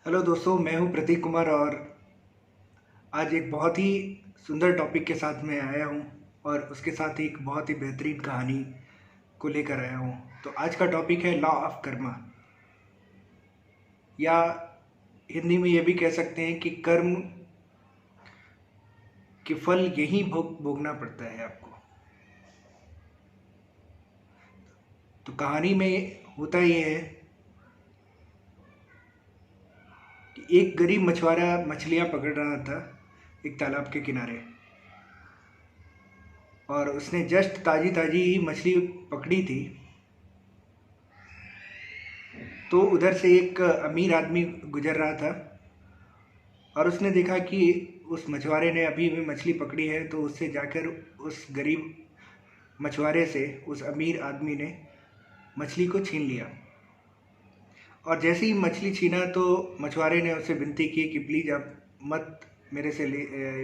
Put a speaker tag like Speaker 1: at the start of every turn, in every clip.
Speaker 1: Hello दोस्तों, मैं हूं प्रतीक कुमार और आज एक बहुत ही सुंदर टॉपिक के साथ मैं आया हूं और उसके साथ एक बहुत ही बेहतरीन कहानी को लेकर आया हूं। तो आज का टॉपिक है लॉ ऑफ कर्मा, या हिंदी में ये भी कह सकते हैं कि कर्म के फल यही भोगना पड़ता है आपको। तो कहानी में होता ये है कि एक गरीब मछुआरा मछलियां पकड़ रहा था एक तालाब के किनारे, और उसने जस्ट ताजी ताजी ही मछली पकड़ी थी। तो उधर से एक अमीर आदमी गुजर रहा था और उसने देखा कि उस मछुआरे ने अभी भी मछली पकड़ी है, तो उससे जाकर उस गरीब मछुआरे से उस अमीर आदमी ने मछली को छीन लिया। और जैसे ही मछली छीना तो मछुआरे ने उससे विनती की कि प्लीज़ आप मत मेरे से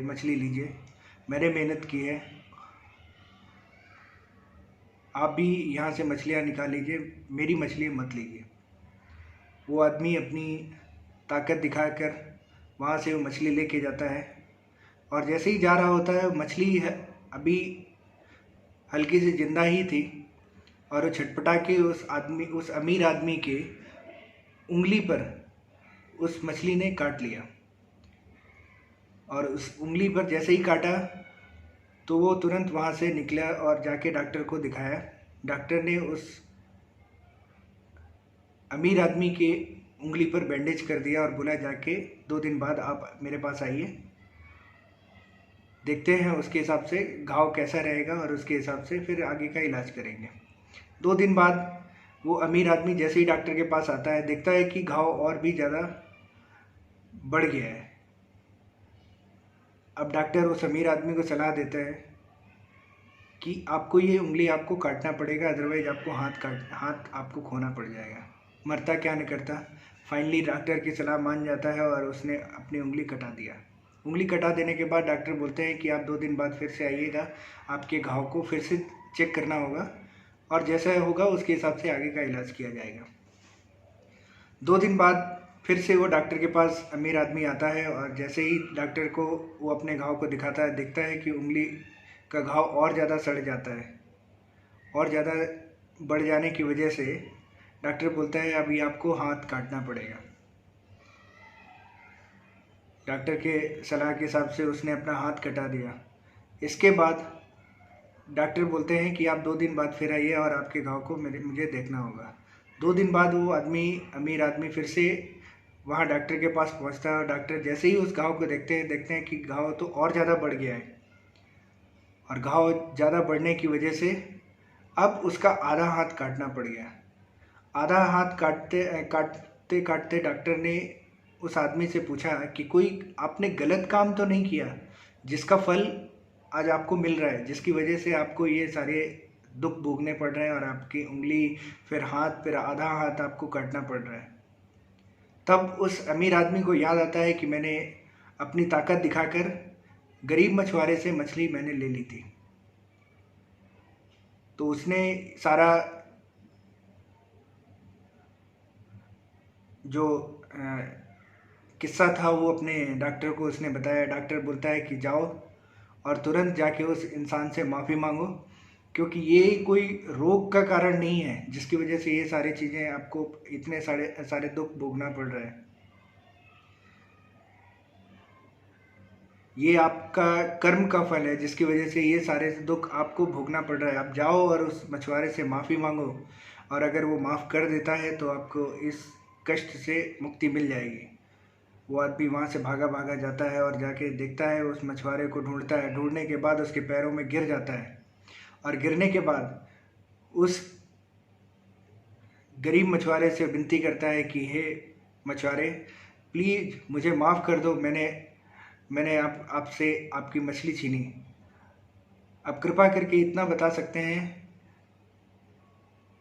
Speaker 1: मछली लीजिए, मैंने मेहनत की है, आप भी यहाँ से मछलियाँ निकाल लीजिए, मेरी मछली मत लीजिए। वो आदमी अपनी ताकत दिखाकर वहाँ से वो मछली लेके जाता है, और जैसे ही जा रहा होता है मछली अभी हल्की सी जिंदा ही थी, और वो छटपटा के उस अमीर आदमी के उंगली पर उस मछली ने काट लिया। और उस उंगली पर जैसे ही काटा तो वो तुरंत वहाँ से निकला और जाके डॉक्टर को दिखाया। डॉक्टर ने उस अमीर आदमी के उंगली पर बैंडेज कर दिया और बोला जाके 2 दिन बाद आप मेरे पास आइए, देखते हैं उसके हिसाब से घाव कैसा रहेगा और उसके हिसाब से फिर आगे का इलाज करेंगे। 2 दिन बाद वो अमीर आदमी जैसे ही डॉक्टर के पास आता है, देखता है कि घाव और भी ज़्यादा बढ़ गया है। अब डॉक्टर उस अमीर आदमी को सलाह देता है कि आपको ये उंगली आपको काटना पड़ेगा, अदरवाइज आपको हाथ आपको खोना पड़ जाएगा। मरता क्या नहीं करता। फाइनली डॉक्टर की सलाह मान जाता है और उसने अपनी उंगली कटा दिया। उंगली कटा देने के बाद डॉक्टर बोलते हैं कि आप 2 दिन बाद फिर से आइएगा, आपके घाव को फिर से चेक करना होगा और जैसा होगा उसके हिसाब से आगे का इलाज किया जाएगा। 2 दिन बाद फिर से वो डॉक्टर के पास अमीर आदमी आता है, और जैसे ही डॉक्टर को वो अपने घाव को दिखाता है, देखता है कि उंगली का घाव और ज़्यादा सड़ जाता है, और ज़्यादा बढ़ जाने की वजह से डॉक्टर बोलता है अभी आपको हाथ काटना पड़ेगा। डॉक्टर के सलाह के हिसाब से उसने अपना हाथ कटा दिया। इसके बाद डॉक्टर बोलते हैं कि आप 2 दिन बाद फिर आइए और आपके घाव को मुझे देखना होगा। 2 दिन बाद वो अमीर आदमी फिर से वहाँ डॉक्टर के पास पहुँचता है, और डॉक्टर जैसे ही उस घाव को देखते हैं कि घाव तो और ज़्यादा बढ़ गया है, और घाव ज़्यादा बढ़ने की वजह से अब उसका आधा हाथ काटना पड़ गया। आधा हाथ काटते काटते काटते डॉक्टर ने उस आदमी से पूछा कि कोई आपने गलत काम तो नहीं किया जिसका फल आज आपको मिल रहा है, जिसकी वजह से आपको ये सारे दुख भोगने पड़ रहे हैं और आपकी उंगली फिर हाथ फिर आधा हाथ आपको काटना पड़ रहा है। तब उस अमीर आदमी को याद आता है कि मैंने अपनी ताकत दिखाकर गरीब मछुआरे से मछली मैंने ले ली थी। तो उसने सारा जो किस्सा था वो अपने डॉक्टर को उसने बताया। डॉक्टर बोलता है कि जाओ और तुरंत जाके उस इंसान से माफ़ी मांगो, क्योंकि ये कोई रोग का कारण नहीं है जिसकी वजह से ये सारी चीज़ें आपको इतने सारे सारे दुख भोगना पड़ रहा है। ये आपका कर्म का फल है जिसकी वजह से ये सारे दुख आपको भोगना पड़ रहा है। आप जाओ और उस मछुआरे से माफ़ी मांगो, और अगर वो माफ़ कर देता है तो आपको इस कष्ट से मुक्ति मिल जाएगी। वो आदमी वहाँ से भागा भागा जाता है और जाके देखता है, उस मछुआरे को ढूंढता है। ढूंढने के बाद उसके पैरों में गिर जाता है, और गिरने के बाद उस गरीब मछुआरे से विनती करता है कि हे मछुआरे, प्लीज़ मुझे माफ़ कर दो, मैंने आपसे आपकी मछली छीनी। आप कृपा करके इतना बता सकते हैं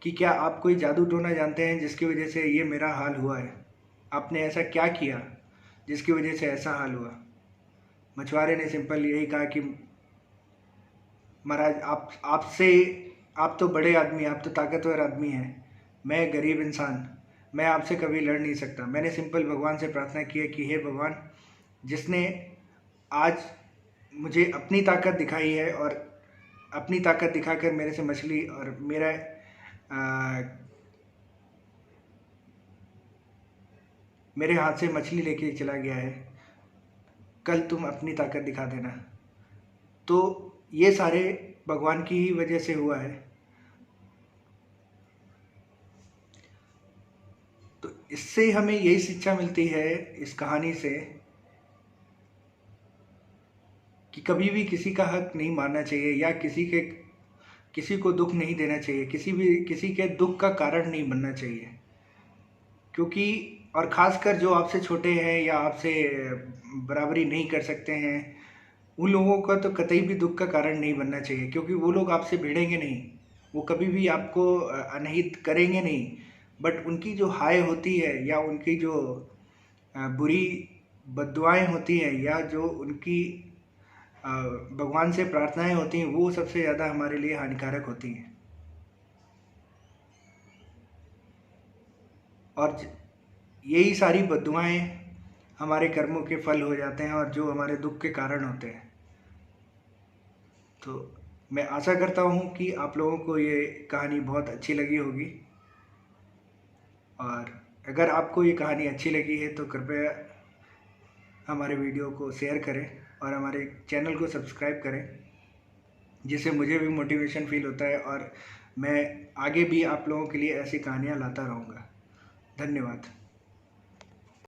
Speaker 1: कि क्या आप कोई जादू टोना जानते हैं जिसकी वजह से ये मेरा हाल हुआ है? आपने ऐसा क्या किया जिसकी वजह से ऐसा हाल हुआ? मछुआरे ने सिंपल यही कहा कि महाराज, आप तो बड़े आदमी, आप तो ताकतवर आदमी हैं, मैं गरीब इंसान, मैं आपसे कभी लड़ नहीं सकता। मैंने सिंपल भगवान से प्रार्थना की है कि हे भगवान, जिसने आज मुझे अपनी ताकत दिखाई है और अपनी ताकत दिखाकर मेरे से मछली और मेरे हाथ से मछली लेके चला गया है, कल तुम अपनी ताकत दिखा देना। तो ये सारे भगवान की ही वजह से हुआ है। तो इससे हमें यही शिक्षा मिलती है इस कहानी से कि कभी भी किसी का हक नहीं मारना चाहिए या किसी को दुख नहीं देना चाहिए, किसी के दुख का कारण नहीं बनना चाहिए। क्योंकि और ख़ासकर जो आपसे छोटे हैं या आपसे बराबरी नहीं कर सकते हैं, उन लोगों का तो कतई भी दुख का कारण नहीं बनना चाहिए, क्योंकि वो लोग आपसे भिड़ेंगे नहीं, वो कभी भी आपको अनहित करेंगे नहीं। बट उनकी जो हाय होती है या उनकी जो बुरी बद्दुआएं होती हैं या जो उनकी भगवान से प्रार्थनाएं होती हैं, वो सबसे ज़्यादा हमारे लिए हानिकारक होती हैं। और यही सारी बद्दुआएं हमारे कर्मों के फल हो जाते हैं और जो हमारे दुख के कारण होते हैं। तो मैं आशा करता हूँ कि आप लोगों को ये कहानी बहुत अच्छी लगी होगी, और अगर आपको ये कहानी अच्छी लगी है तो कृपया हमारे वीडियो को शेयर करें और हमारे चैनल को सब्सक्राइब करें, जिससे मुझे भी मोटिवेशन फील होता है और मैं आगे भी आप लोगों के लिए ऐसी कहानियाँ लाता रहूँगा। धन्यवाद।